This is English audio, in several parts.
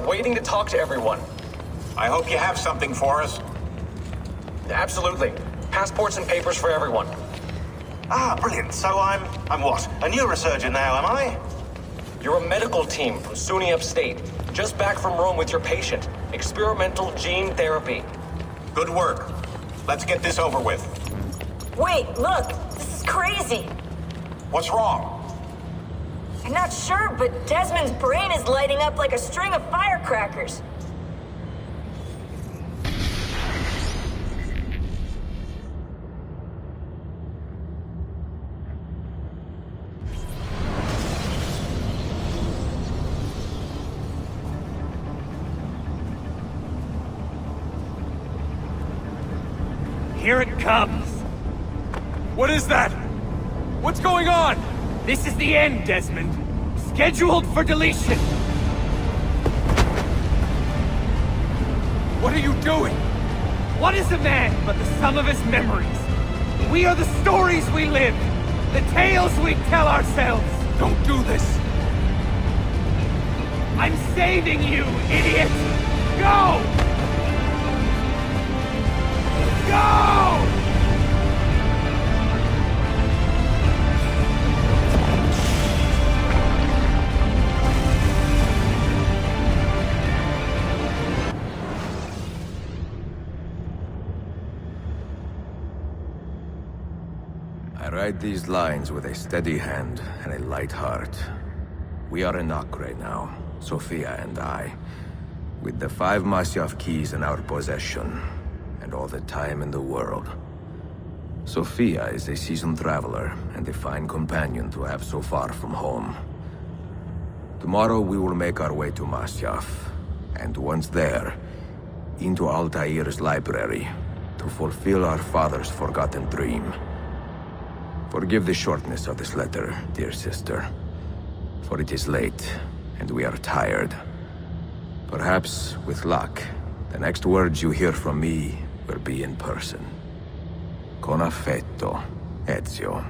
waiting to talk to everyone. I hope you have something for us. Absolutely. Passports and papers for everyone. Ah, brilliant. So I'm what? A neurosurgeon now, am I? You're a medical team from SUNY Upstate. Just back from Rome with your patient. Experimental gene therapy. Good work. Let's get this over with. Wait, look! This is crazy! What's wrong? I'm not sure, but Desmond's brain is lighting up like a string of firecrackers. Here it comes! What is that? What's going on? This is the end, Desmond. Scheduled for deletion. What are you doing? What is a man but the sum of his memories? We are the stories we live, the tales we tell ourselves. Don't do this. I'm saving you, idiot! Go! Go! I write these lines with a steady hand and a light heart. We are in Acre now, Sophia and I, with the 5 Masyaf keys in our possession, and all the time in the world. Sophia is a seasoned traveler, and a fine companion to have so far from home. Tomorrow we will make our way to Masyaf, and once there, into Altair's library, to fulfill our father's forgotten dream. Forgive the shortness of this letter, dear sister, for it is late, and we are tired. Perhaps, with luck, the next words you hear from me will be in person. Con affetto, Ezio.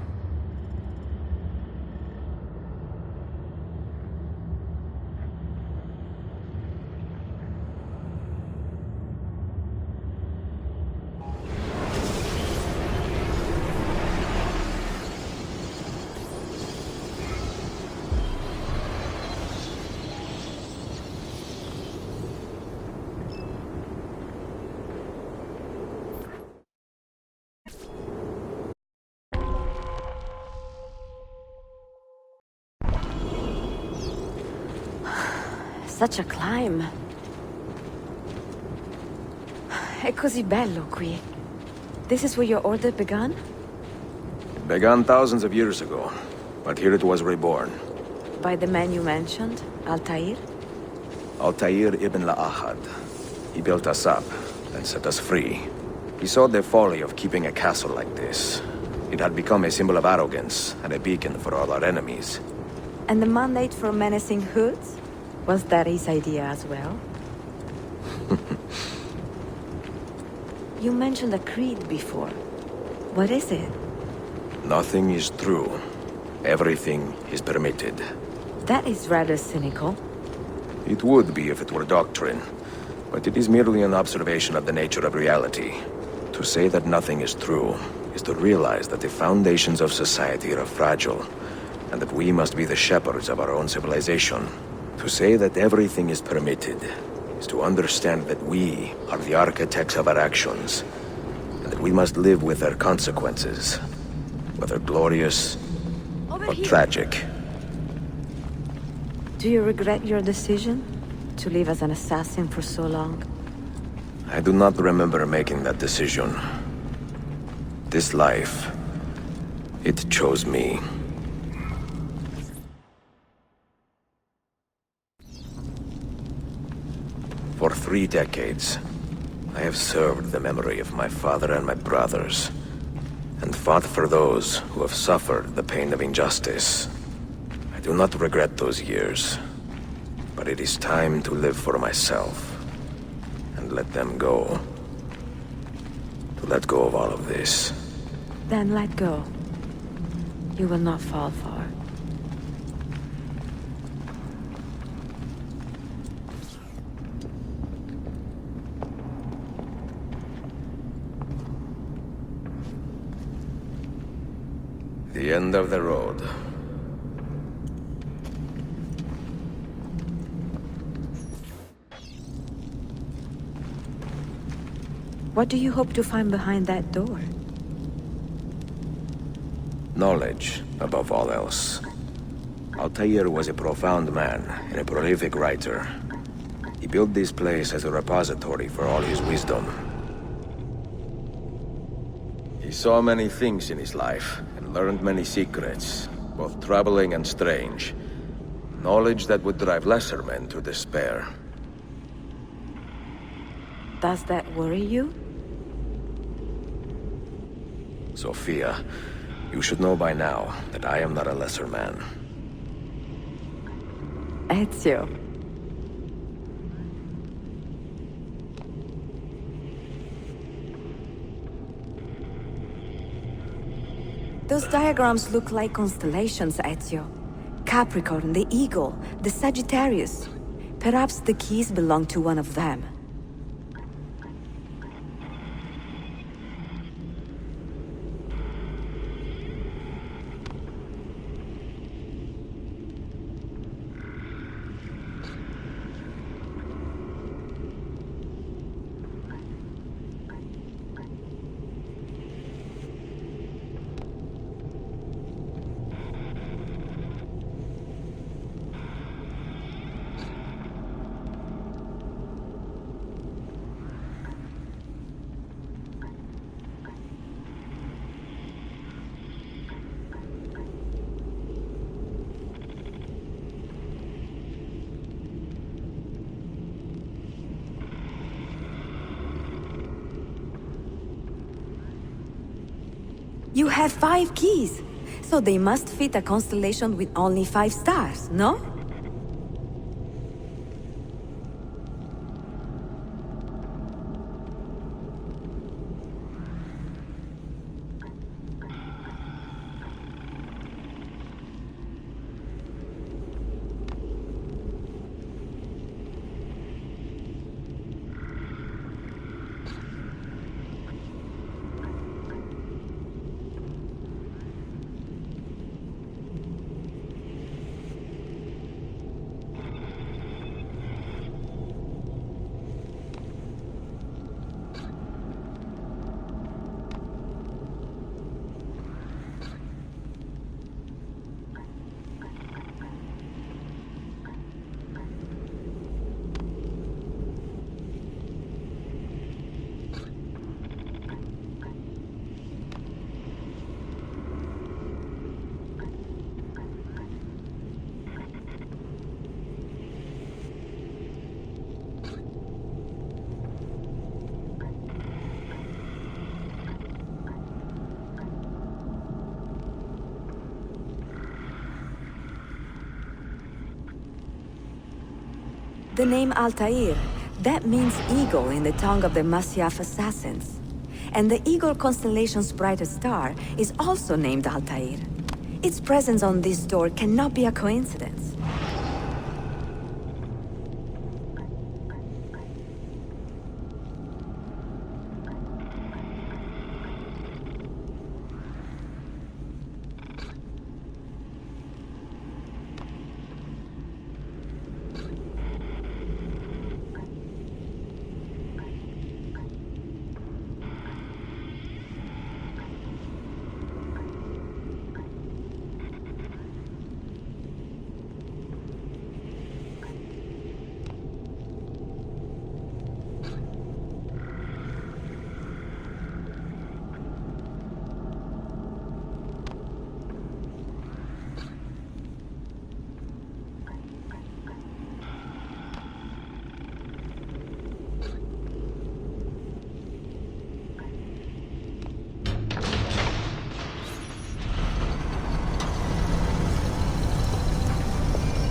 Such a climb. È così bello qui. This is where your order began? It began thousands of years ago, but here it was reborn. By the man you mentioned, Altair? Altair ibn La'ahad. He built us up, and set us free. He saw the folly of keeping a castle like this. It had become a symbol of arrogance, and a beacon for all our enemies. And the mandate for menacing hoods? Was that his idea as well? You mentioned a creed before. What is it? Nothing is true. Everything is permitted. That is rather cynical. It would be if it were doctrine, but it is merely an observation of the nature of reality. To say that nothing is true is to realize that the foundations of society are fragile, and that we must be the shepherds of our own civilization. To say that everything is permitted is to understand that we are the architects of our actions, and that we must live with their consequences, whether glorious or tragic. Do you regret your decision to live as an assassin for so long? I do not remember making that decision. This life, it chose me. For 3 decades, I have served the memory of my father and my brothers, and fought for those who have suffered the pain of injustice. I do not regret those years, but it is time to live for myself, and let them go. To let go of all of this. Then let go. You will not fall far. the end of the road. What do you hope to find behind that door? Knowledge, above all else. Altair was a profound man and a prolific writer. He built this place as a repository for all his wisdom. He saw many things in his life and learned many secrets, both troubling and strange. Knowledge that would drive lesser men to despair. Does that worry you? Sophia, you should know by now that I am not a lesser man. Ezio. Those diagrams look like constellations, Ezio. Capricorn, the Eagle, the Sagittarius. Perhaps the keys belong to one of them. You have 5 keys, so they must fit a constellation with only 5 stars, no? The name Altair, that means eagle in the tongue of the Masyaf assassins. And the eagle constellation's brightest star is also named Altair. Its presence on this door cannot be a coincidence.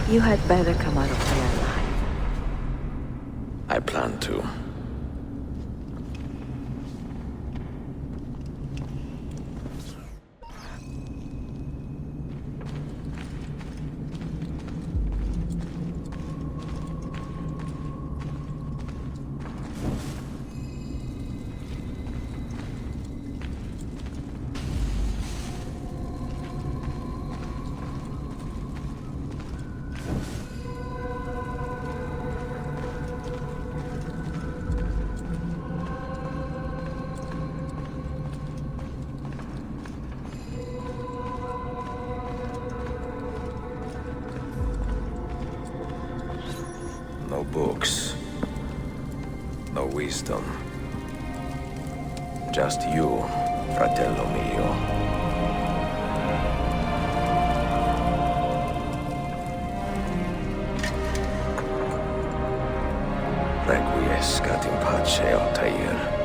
You had better come out of there alive. I plan to. wisdom. Just you, fratello mio. Requiescat in pace, Altair.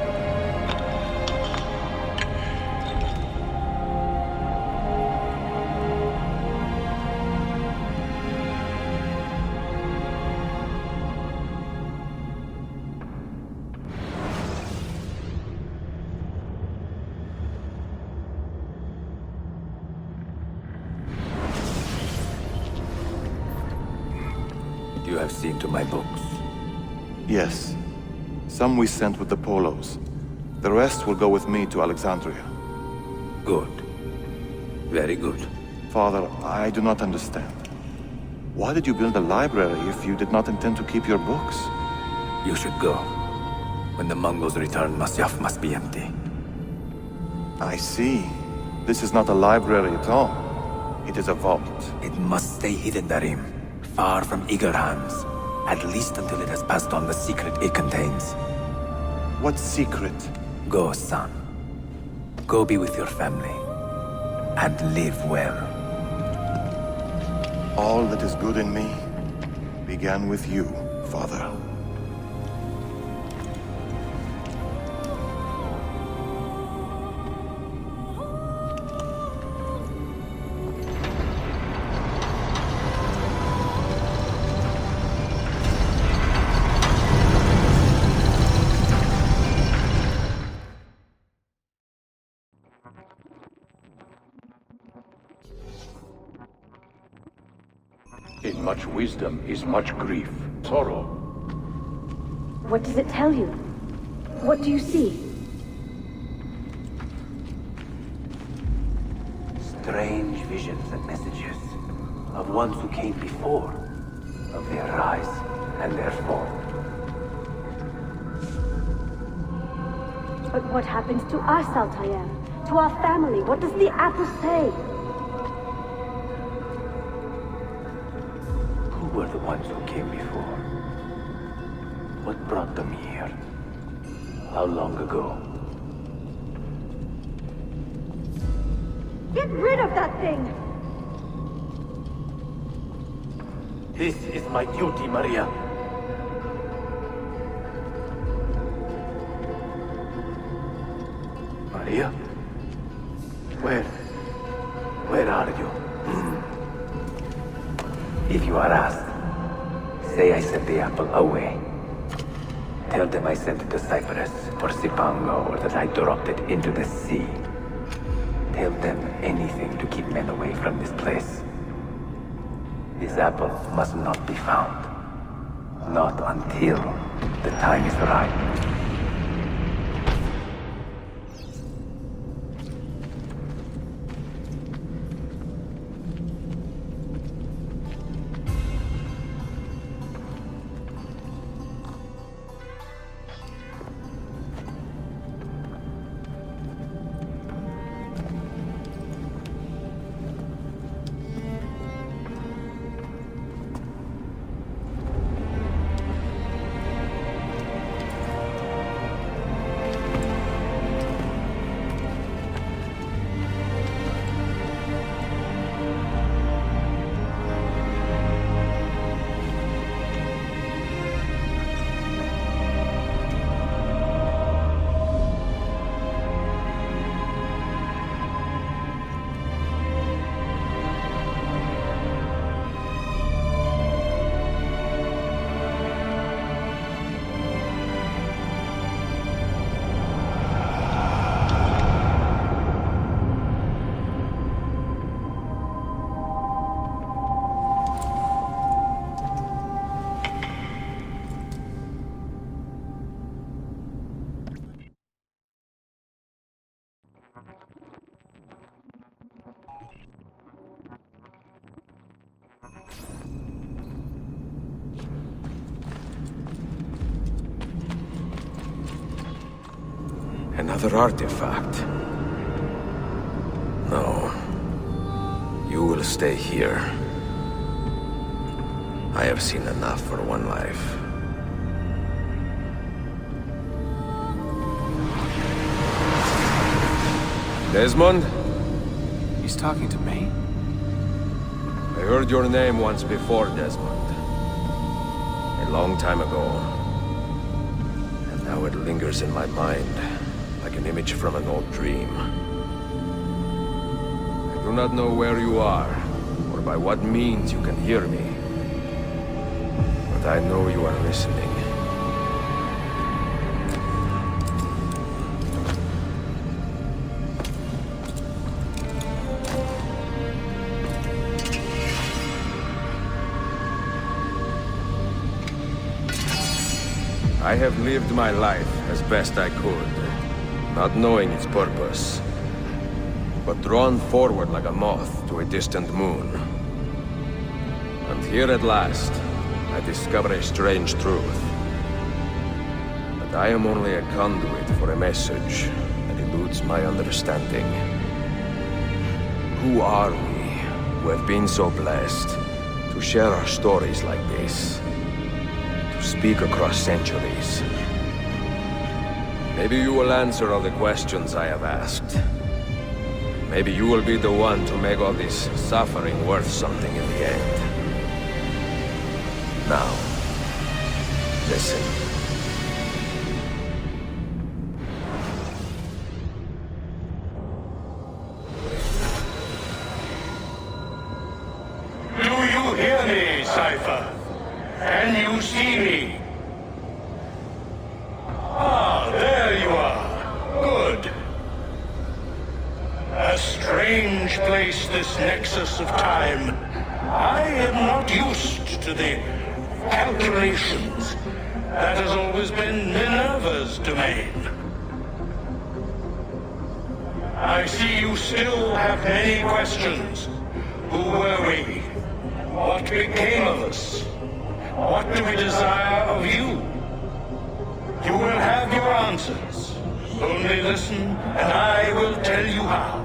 You have seen to my books. Yes. Some we sent with the Polos. The rest will go with me to Alexandria. Good. Very good. Father, I do not understand. Why did you build a library if you did not intend to keep your books? You should go. When the Mongols return, Masyaf must be empty. I see. This is not a library at all. It is a vault. It must stay hidden, Darim. Far from eager hands. At least until it has passed on the secret it contains. What secret? Go, son. Go be with your family. And live well. All that is good in me began with you, Father. In much wisdom is much grief, sorrow. What does it tell you? What do you see? Strange visions and messages of ones who came before, of their rise and their fall. But what happens to us, Altair? To our family? What does the apple say? Who were the ones who came before? What brought them here? How long ago? Get rid of that thing! This is my duty, Maria. Maria? Where are you? If you are asked, say I sent the apple away. Tell them I sent it to Cyprus or Cipango, or that I dropped it into the sea. Tell them anything to keep men away from this place. This apple must not be found. Not until the time is right. Another artifact. No. You will stay here. I have seen enough for one life. Desmond? He's talking to me? I heard your name once before, Desmond. A long time ago. And now it lingers in my mind, like an image from an old dream. I do not know where you are, or by what means you can hear me. But I know you are listening. I have lived my life as best I could, not knowing its purpose, but drawn forward like a moth to a distant moon. And here at last, I discover a strange truth. That I am only a conduit for a message that eludes my understanding. Who are we, who have been so blessed to share our stories like this? Speak across centuries. Maybe you will answer all the questions I have asked. Maybe you will be the one to make all this suffering worth something in the end. Now, listen. Do you hear me, Cypher? Can you see me? Ah, there you are. Good. A strange place, this nexus of time. I am not used to the calculations. That has always been Minerva's domain. I see you still have many questions. Who were we? What became of us? What do we desire of you? You will have your answers. Only listen, and I will tell you how.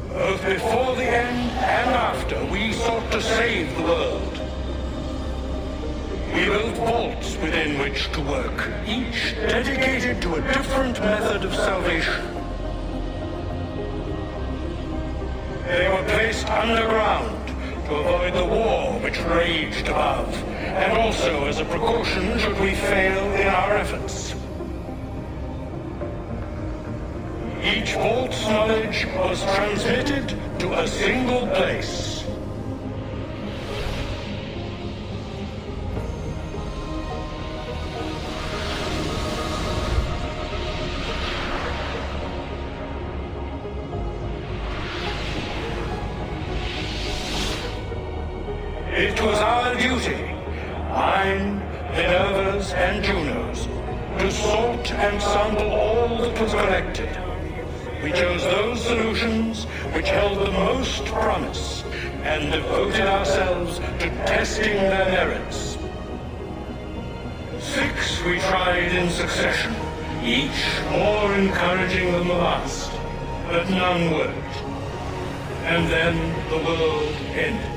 Both before the end and after, we sought to save the world. We built vaults within which to work, each dedicated to a different method of salvation. They were placed underground to avoid the war which raged above, and also as a precaution should we fail in our efforts. Each vault's knowledge was transmitted to a single place. It was our duty, mine, Minerva's, and Juno's, to sort and sample all that was collected. We chose those solutions which held the most promise, and devoted ourselves to testing their merits. 6 we tried in succession, each more encouraging than the last, but none worked. And then the world ended.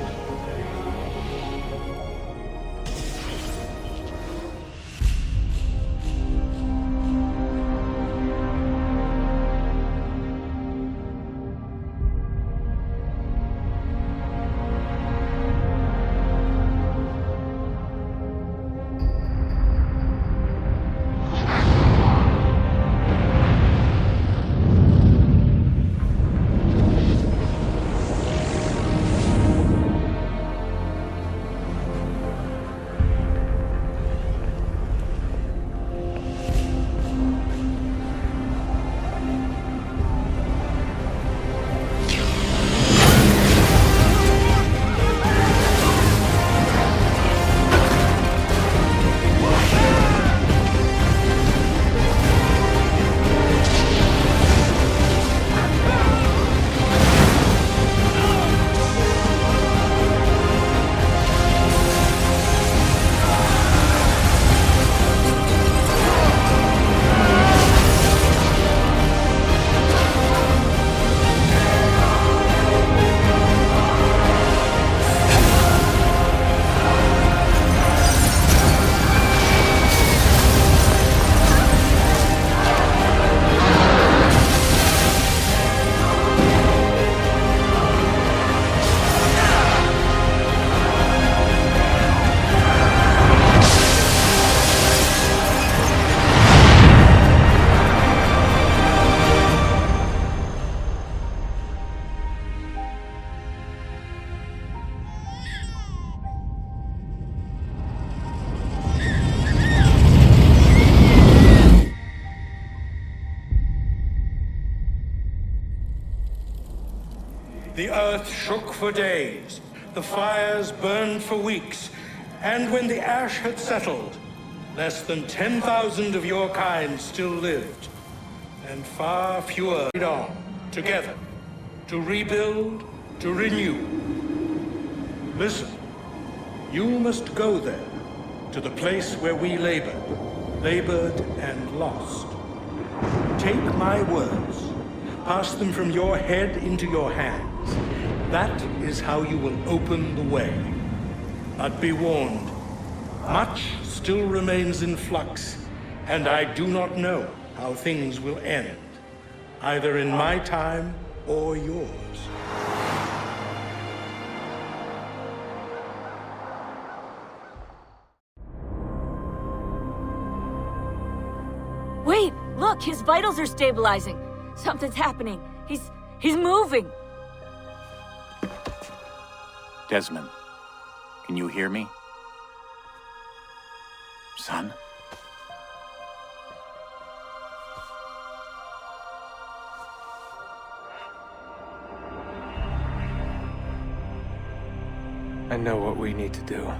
The earth shook for days, the fires burned for weeks, and when the ash had settled, less than 10,000 of your kind still lived, and far fewer on together to rebuild, to renew. Listen, you must go there, to the place where we labored and lost. Take my words, pass them from your head into your hands. That is how you will open the way. But be warned, much still remains in flux, and I do not know how things will end, either in my time or yours. Wait, look, his vitals are stabilizing. Something's happening. He's moving. Desmond, can you hear me? Son? I know what we need to do.